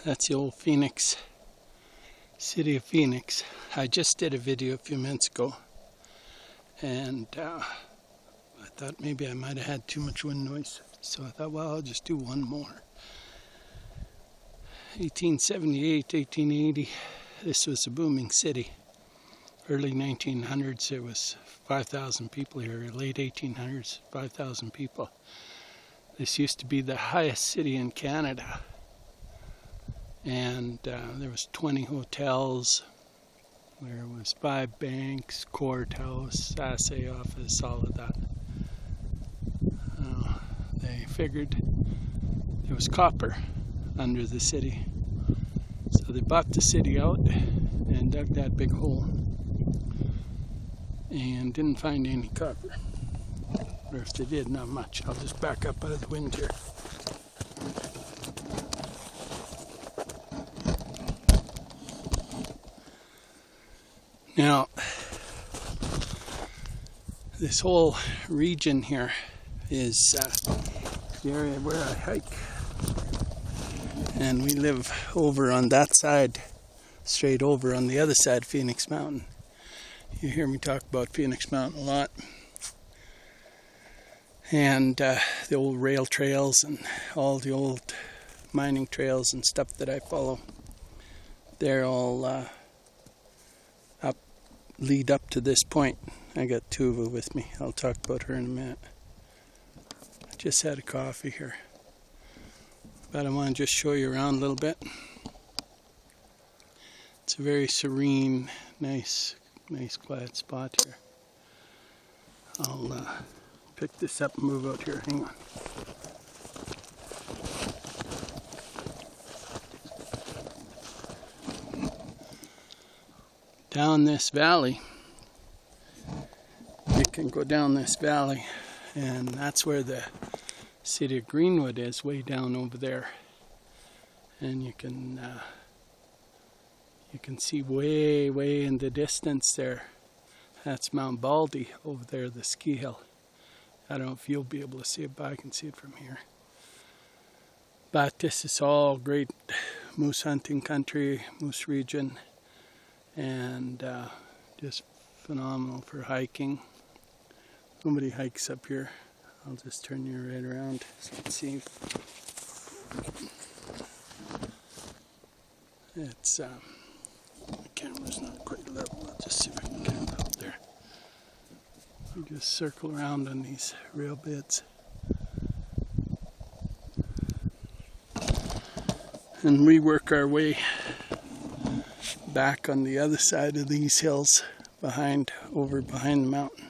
That's the old Phoenix, city of Phoenix. I just did a video a few minutes ago, and I thought maybe I might have had too much wind noise, so I thought, well, I'll just do one more. 1878, 1880, this was a booming city. Early 1900s, there was 5,000 people here. Late 1800s, 5,000 people. This used to be the highest city in Canada. And there was 20 hotels, there was 5 banks, courthouse, assay office, all of that. They figured there was copper under the city. So they bought the city out and dug that big hole and didn't find any copper. Or if they did, not much. I'll just back up out of the wind here. Now, this whole region here is the area where I hike, and we live over on that side, straight over on the other side of Phoenix Mountain. You hear me talk about Phoenix Mountain a lot, and the old rail trails and all the old mining trails and stuff that I follow, they're all lead up to this point. I got Tuva with me. I'll talk about her in a minute. I just had a coffee here, but I want to just show you around a little bit. It's a very serene, nice quiet spot here. I'll pick this up and move out here. Hang on. Down this valley, you can go down this valley, and that's where the city of Greenwood is, way down over there. And you can see way in the distance there. That's Mount Baldy over there, the ski hill. I don't know if you'll be able to see it, but I can see it from here. But this is all great moose hunting country, moose region. And just phenomenal for hiking. Nobody hikes up here. I'll just turn you right around so you can see. It's the camera's not quite level. I'll just see if I can get it up there. You just circle around on these rail beds. And we work our way back on the other side of these hills, over behind the mountain.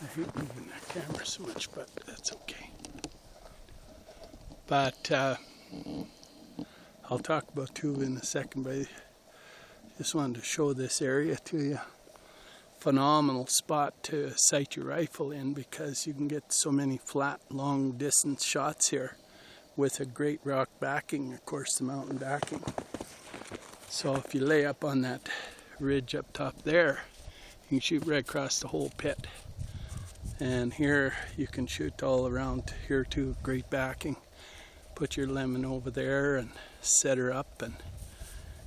I hate moving that camera so much, but that's okay. But I'll talk about Tuva in a second, but I just wanted to show this area to you. Phenomenal spot to sight your rifle in, because you can get so many flat, long distance shots here, with a great rock backing, of course, the mountain backing. So if you lay up on that ridge up top there, you can shoot right across the whole pit. And here you can shoot all around here too, great backing. Put your lemon over there and set her up and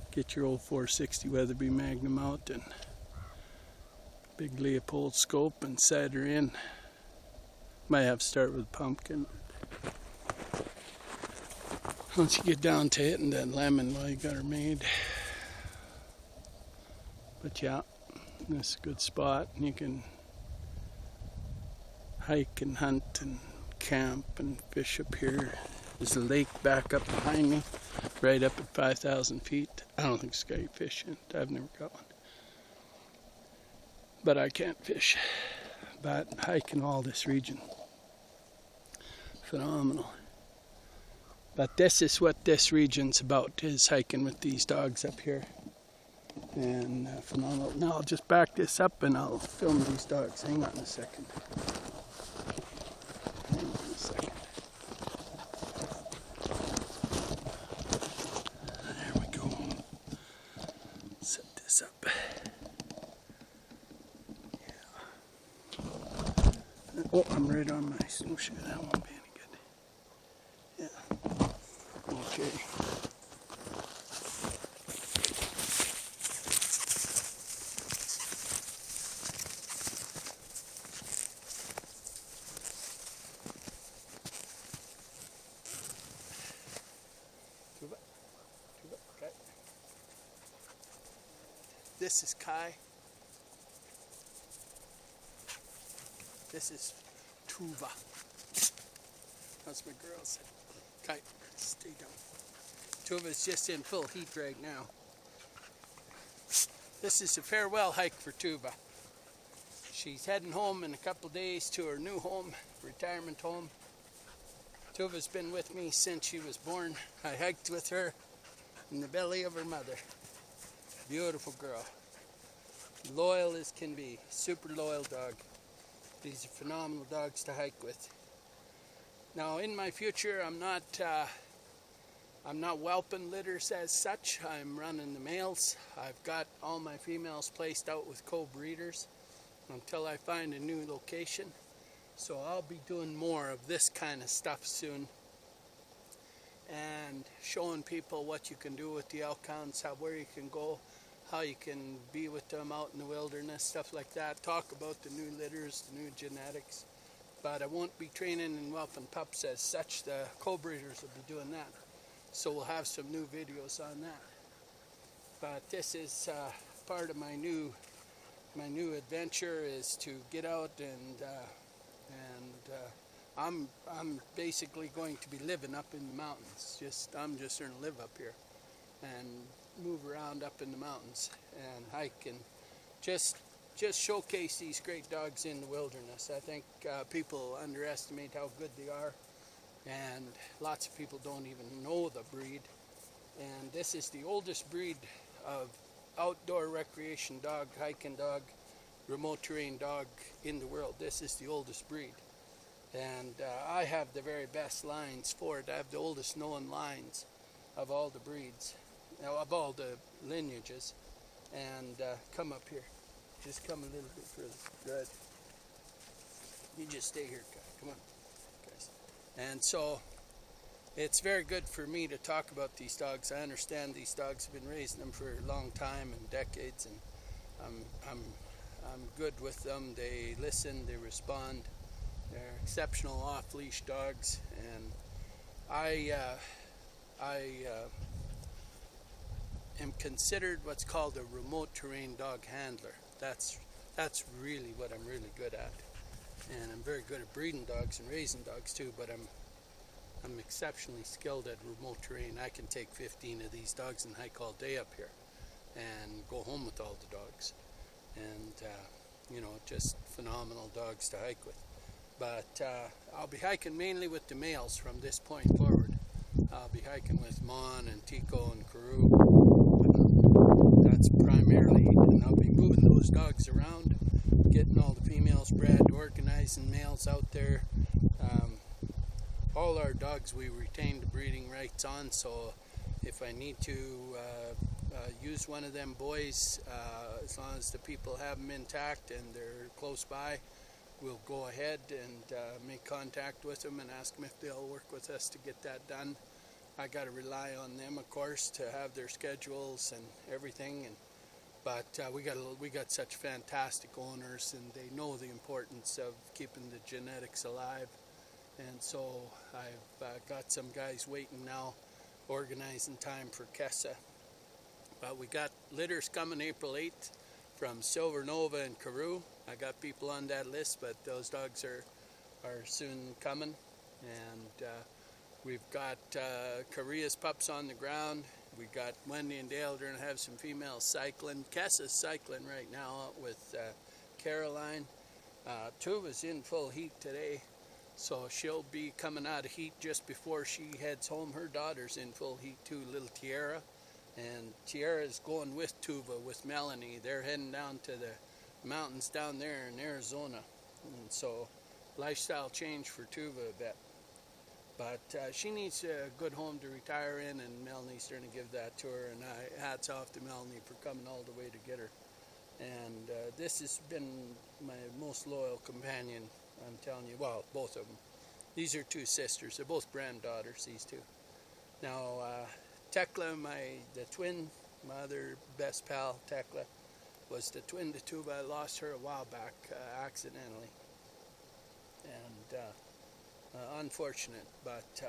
get your old 460 Weatherby Magnum out and big Leopold scope and set her in. Might have to start with pumpkin. Once you get down to hitting that lemon, well, you got her made. But yeah, this is a good spot. And you can hike and hunt and camp and fish up here. There's a lake back up behind me, right up at 5,000 feet. I don't think it's got any fish in it. I've never got one. But I can't fish. But hiking all this region, phenomenal. But this is what this region's about, is hiking with these dogs up here. And phenomenal. Now I'll just back this up and I'll film these dogs. Hang on a second. There we go. Set this up. Yeah. Oh, I'm right on my snowshoe. That won't be any good. Okay. Tuva, Tuva, okay. This is Kai. This is Tuva. That's my girls. Kai, stay down. Tuva's just in full heat right now. This is a farewell hike for Tuva. She's heading home in a couple days to her new home, retirement home. Tuva's been with me since she was born. I hiked with her in the belly of her mother. Beautiful girl. Loyal as can be. Super loyal dog. These are phenomenal dogs to hike with. Now in my future I'm not whelping litters as such. I'm running the males. I've got all my females placed out with co-breeders until I find a new location. So I'll be doing more of this kind of stuff soon and showing people what you can do with the Elkhounds, where you can go, how you can be with them out in the wilderness, stuff like that. Talk about the new litters, the new genetics. But I won't be training and whelping pups as such. The co-breeders will be doing that. So we'll have some new videos on that. But this is part of my new adventure, is to get out and I'm basically going to be living up in the mountains. I'm just going to live up here and move around up in the mountains and hike and just showcase these great dogs in the wilderness. I think people underestimate how good they are, and lots of people don't even know the breed. And this is the oldest breed of outdoor recreation dog, hiking dog, remote terrain dog in the world. This is the oldest breed. And I have the very best lines for it. I have the oldest known lines of all the breeds, of all the lineages. And come up here. Just come a little bit further. Good. You just stay here, Kai. Come on, guys. And so it's very good for me to talk about these dogs. I understand these dogs have been raising them for a long time and decades, and I'm good with them. They listen, they respond. They're exceptional off-leash dogs, and I am considered what's called a remote terrain dog handler. That's really what I'm really good at, and I'm very good at breeding dogs and raising dogs too. But I'm exceptionally skilled at remote terrain. I can take 15 of these dogs and hike all day up here, and go home with all the dogs, and you know, just phenomenal dogs to hike with. But I'll be hiking mainly with the males from this point forward. I'll be hiking with Mon and Tico and Carew. That's primarily, and I'll be moving those dogs around, getting all the females bred, organizing males out there. All our dogs we retain the breeding rights on, so if I need to use one of them boys, as long as the people have them intact and they're close by, we'll go ahead and make contact with them and ask them if they'll work with us to get that done. I got to rely on them, of course, to have their schedules and everything. But we got such fantastic owners, and they know the importance of keeping the genetics alive. And so I've got some guys waiting now, organizing time for Kessa. But we got litters coming April 8th from Silver Nova and Carew. I got people on that list, but those dogs are soon coming. And we've got Korea's pups on the ground. We got Wendy and Dale. They're going to have some females cycling. Kessa's cycling right now with Caroline. Tuva's in full heat today, so she'll be coming out of heat just before she heads home. Her daughter's in full heat too, little Tiara. And Tiara's going with Tuva, with Melanie. They're heading down to the mountains down there in Arizona. And so lifestyle change for Tuva a bit. But she needs a good home to retire in, and Melanie's going to give that to her. And hats off to Melanie for coming all the way to get her. And this has been my most loyal companion, I'm telling you. Well, both of them. These are two sisters. They're both granddaughters, these two. Now, Tekla, the twin, my other best pal, Tekla, was the twin to Tuva. I lost her a while back accidentally, and unfortunate. But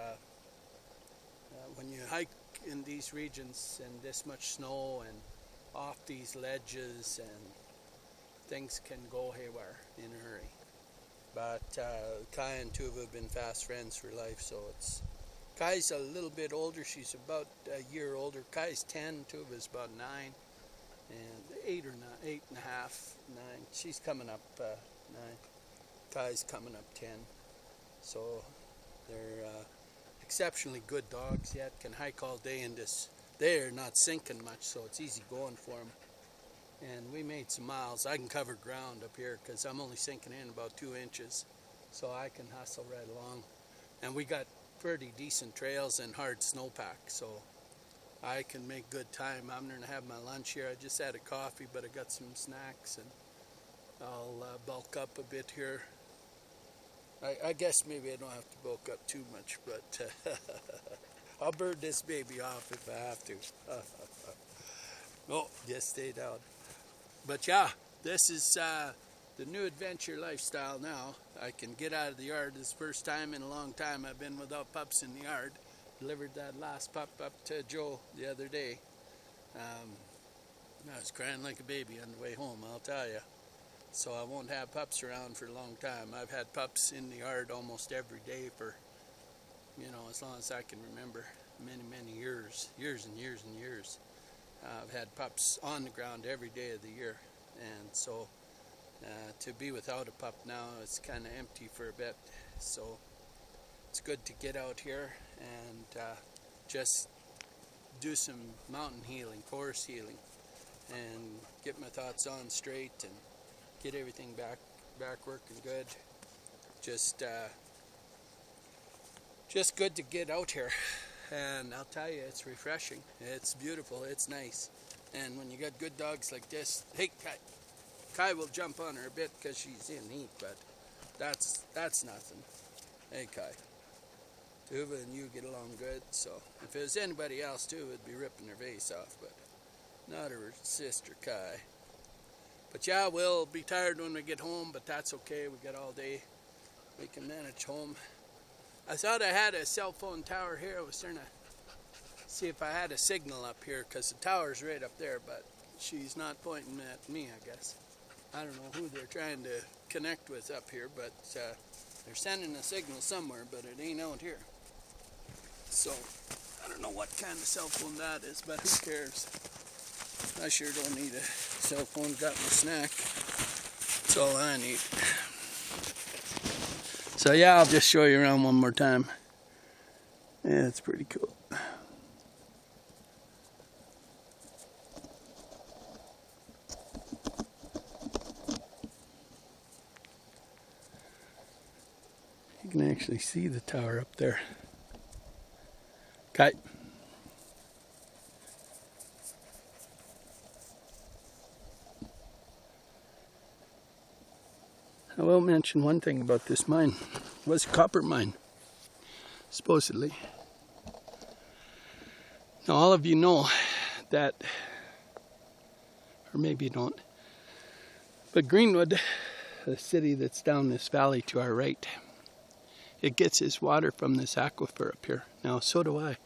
when you hike in these regions and this much snow and off these ledges, and things can go haywire in a hurry. But Kai and Tuva have been fast friends for life, so it's Kai's a little bit older. She's about a year older. Kai's 10, Tuva's about 9, and 8 or 9, 8 and a half, 9. She's coming up 9. Kai's coming up 10. So they're exceptionally good dogs yet. Can hike all day in this. They're not sinking much, so it's easy going for them. And we made some miles. I can cover ground up here because I'm only sinking in about 2 inches, so I can hustle right along. And we got pretty decent trails and hard snowpack, so I can make good time. I'm going to have my lunch here. I just had a coffee, but I got some snacks, and I'll bulk up a bit here. I guess maybe I don't have to bulk up too much, but I'll bird this baby off if I have to. Oh, just stay down. But yeah, this is the new adventure lifestyle now. I can get out of the yard. This is the first time in a long time I've been without pups in the yard. Delivered that last pup up to Joe the other day. I was crying like a baby on the way home, I'll tell you. So I won't have pups around for a long time. I've had pups in the yard almost every day for, as long as I can remember. Many years and years. I've had pups on the ground every day of the year, and so to be without a pup now, it's kind of empty for a bit. So it's good to get out here and just do some mountain healing, forest healing, and get my thoughts on straight and get everything back working good. Just good to get out here. And I'll tell you, it's refreshing. It's beautiful. It's nice. And when you got good dogs like this, hey, Kai will jump on her a bit because she's in heat, but that's nothing. Hey, Kai. Tuva and you get along good, so if it was anybody else too, it'd be ripping her face off, but not her sister, Kai. But yeah, we'll be tired when we get home, but that's okay. We got all day. We can manage home. I thought I had a cell phone tower here. I was trying to see if I had a signal up here because the tower's right up there, but she's not pointing at me, I guess. I don't know who they're trying to connect with up here, but they're sending a signal somewhere, but it ain't out here. So I don't know what kind of cell phone that is, but who cares? I sure don't need a cell phone. Got my snack. That's all I need. So yeah, I'll just show you around one more time. Yeah, it's pretty cool. You can actually see the tower up there. Okay. I will mention one thing about this mine. It was a copper mine, supposedly. Now all of you know that, or maybe you don't, but Greenwood, the city that's down this valley to our right, it gets its water from this aquifer up here. Now so do I.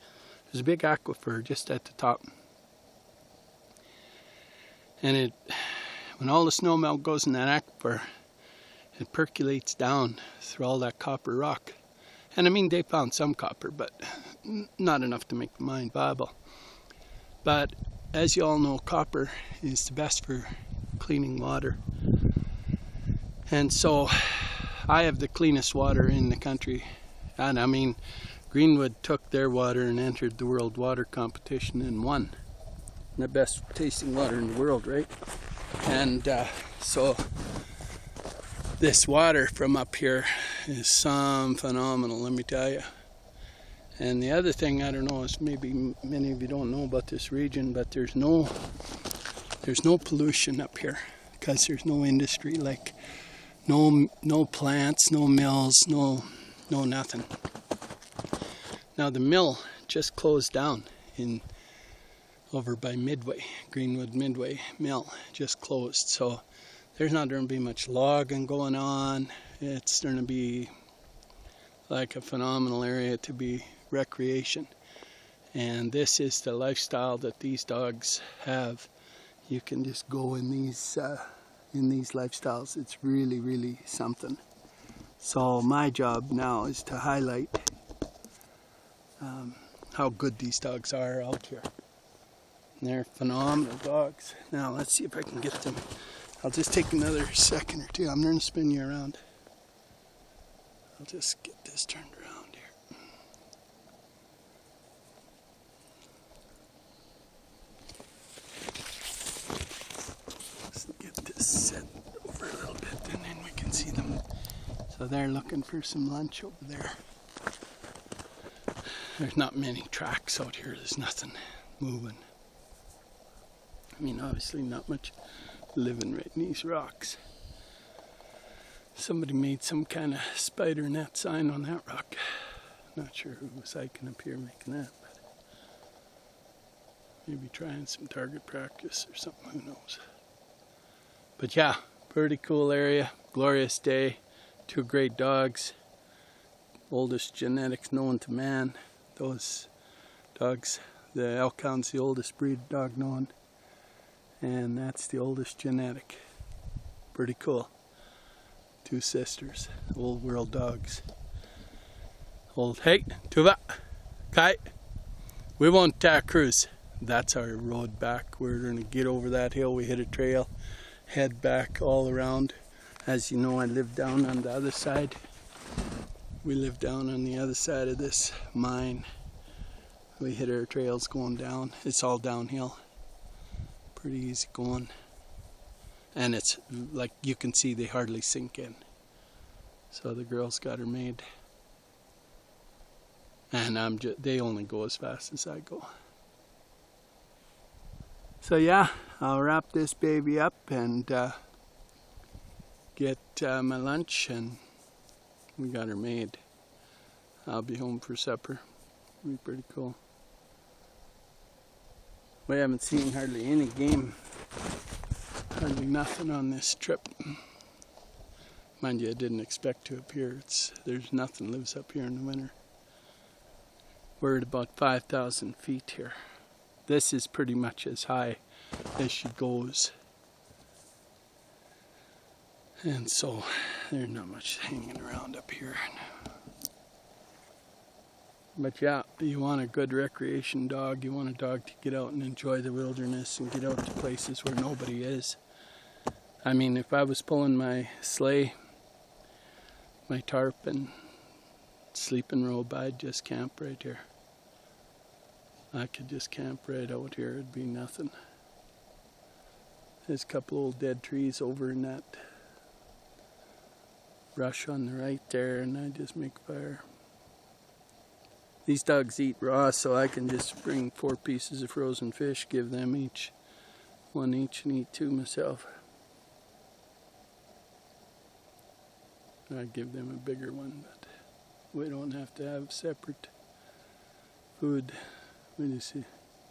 There's a big aquifer just at the top. And when all the snow melt goes in that aquifer, it percolates down through all that copper rock. And I mean, they found some copper, but not enough to make the mine viable. But as you all know, copper is the best for cleaning water. And so I have the cleanest water in the country. And I mean, Greenwood took their water and entered the World Water Competition and won. The best tasting water in the world, right? And so this water from up here is some phenomenal, let me tell you. And the other thing, I don't know, is maybe many of you don't know about this region, but there's no pollution up here because there's no industry, like no plants, no mills, no nothing. Now the mill just closed down in over by Midway, Greenwood Midway Mill, just closed. So there's not going to be much logging going on. It's going to be like a phenomenal area to be recreation. And this is the lifestyle that these dogs have. You can just go in these lifestyles. It's really, really something. So my job now is to highlight how good these dogs are out here. And they're phenomenal dogs. Now let's see if I can get them. I'll just take another second or two. I'm going to spin you around. I'll just get this turned around here. Let's get this set over a little bit and then we can see them. So they're looking for some lunch over there. There's not many tracks out here. There's nothing moving. I mean, obviously not much living right in these rocks. Somebody made some kind of spider net sign on that rock. Not sure who was hiking up here making that, but maybe trying some target practice or something, who knows. But yeah, pretty cool area, glorious day, 2 great dogs, oldest genetics known to man. Those dogs, the Elkhound's the oldest breed of dog known, and that's the oldest genetic. Pretty cool. 2 sisters, old world dogs. Hey, Tuva, Kai, we won't cruise. That's our road back. We're going to get over that hill. We hit a trail, head back all around. As you know, I live down on the other side. We live down on the other side of this mine. We hit our trails going down. It's all downhill. Pretty easy going. And it's like you can see they hardly sink in. So the girls got her made. And they only go as fast as I go. So yeah, I'll wrap this baby up and get my lunch, and we got her made. I'll be home for supper. It'll be pretty cool. We haven't seen hardly any game. Hardly nothing on this trip. Mind you, I didn't expect to up here. There's nothing lives up here in the winter. We're at about 5,000 feet here. This is pretty much as high as she goes. And so there's not much hanging around up here. But yeah, you want a good recreation dog. You want a dog to get out and enjoy the wilderness and get out to places where nobody is. I mean, if I was pulling my sleigh, my tarp and sleeping robe, I'd just camp right here. I could just camp right out here. It'd be nothing. There's a couple old dead trees over in that brush on the right there, and I just make fire. These dogs eat raw, so I can just bring 4 pieces of frozen fish, give them one each, and eat 2 myself. I'd give them a bigger one, but we don't have to have separate food. We just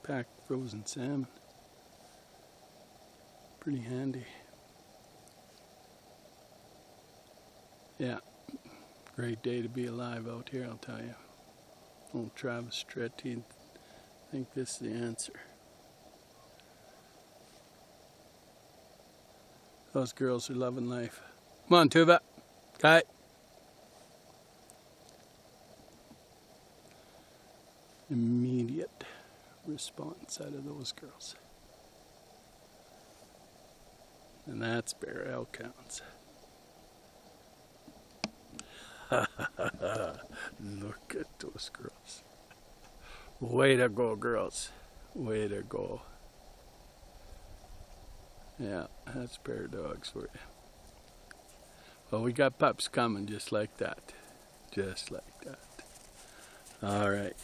pack frozen salmon. Pretty handy. Yeah, great day to be alive out here, I'll tell you. Old Travis Tritt, he'd think this is the answer. Those girls are loving life. Come on, Tuva. Kai. Immediate response out of those girls. And that's bear Elkhounds. Look at those girls. Way to go, girls. Way to go. Yeah, that's bear dogs for you. Well, we got pups coming just like that. Just like that. All right.